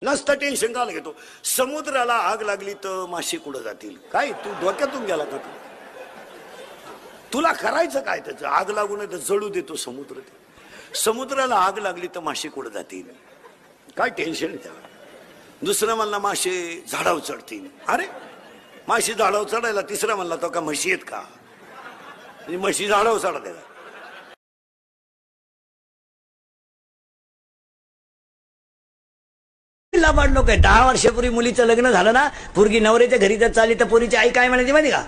नसतं टेन्शन का घेतो. समुद्राला आग लागली तर मासे कुठं जातील? काय तू डोक्यातून गेला का? तुला करायचं काय? त्याचं आग लागू नये तर जळू देतो समुद्र. समुद्राला आग लागली तर मासे कुठं जातील? काय टेन्शन आहे त्याला. दुसरं म्हणला मासे झाडावर चढतील. अरे माशी झाडावर चढायला. तिसरा म्हणला तो का म्हशी आहेत का? म्हशी झाडावर चढायला. लाभाडलो काय 10 वर्षापूर्वी मुलीचं लग्न झालं ना, पोरगी नवऱ्याच्या घरी जर चालली तर पोरीची आई काय म्हणायची माहिती का?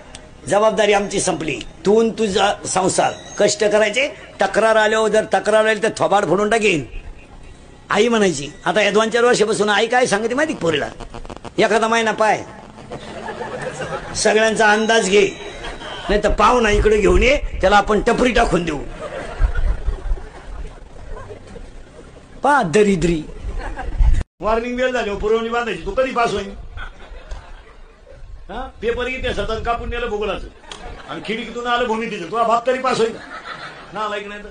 जबाबदारी आमची संपली, तू तुझा संसार कष्ट करायचे. तक्रार आल्यावर जर तक्रार आली तर थोबाड फोडून टाकेन आई म्हणायची. आता या 2-4 वर्षापासून आई काय सांगते माहिती पोरीला? एखादा महिना पाय, सगळ्यांचा अंदाज घे, नाही तर पाहुणा इकडे घेऊन ये, त्याला आपण टपरी टाकून देऊ. पा दरिद्री. वॉर्निंग वेळ झाली, पुरवणी बांधायची. तू कधी पास होईल? पेपर किती सतत कापून नेलं भूगोलाचं आणि खिडकीतून आलं भूमितीचं. तुला बाप तरी पास होईल ना? लाईक नाही तर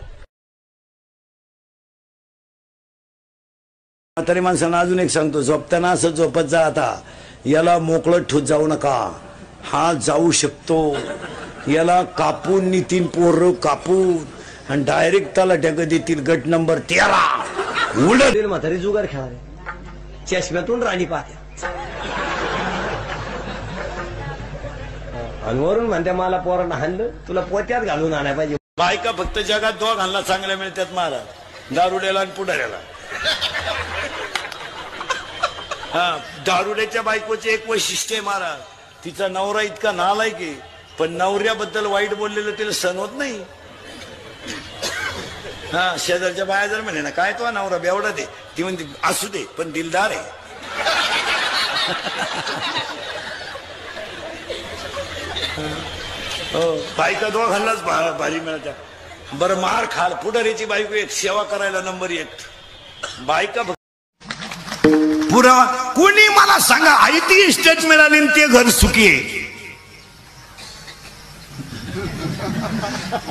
तरी माणसांना अजून एक सांगतो, झोपताना असं झोपत जा. आता याला मोकळं ठोत जाऊ नका. हा जाऊ शकतो. याला कापून नितीन पोर कापून आणि डायरेक्ट त्याला ढग देतील. गट नंबर 13 उलट म्हातारी जुगार खेळावे, चष्म्यातून राणी पाहत्या आणि वरून म्हणत्या मला पोरांना हाणलं, तुला पोत्यात घालून आणाय पाहिजे. बायका फक्त जगात दोघांना चांगल्या मिळतात महाराज, दारुड्याला आणि पुढाऱ्याला. दारुड्याच्या बायकोचे एक वैशिष्ट्य आहे महाराज, तिचा नवरा इतका नालायक आहे, पण नवऱ्याबद्दल वाईट बोललेलं तिला सहन होत नाही. शेजारच्या बाया जर म्हणे ना, काय तो नवरा बेवडा दे, ती म्हणते असू दे पण दिलदार आहे. बायका दोघांनाच भारी मिळतात. बरं मार खाल पुढारीची बायको एक, सेवा करायला नंबर 1. बायका पुरा कोणी मला सांगा, आई ती इस्टेट मिळाली ते घर सुखी आहे.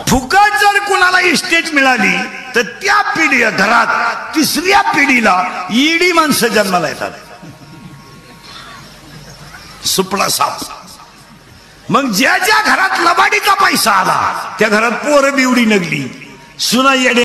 फुकट जर कुणाला इस्टेट मिळाली तर त्या पिढी घरात 3ऱ्या पिढीला ईडी माणसं जन्माला येतात. सुपडा साप. मग ज्या ज्या घरात लबाडीचा पैसा आला त्या घरात पोरं बिवडी नगली, सुना येडे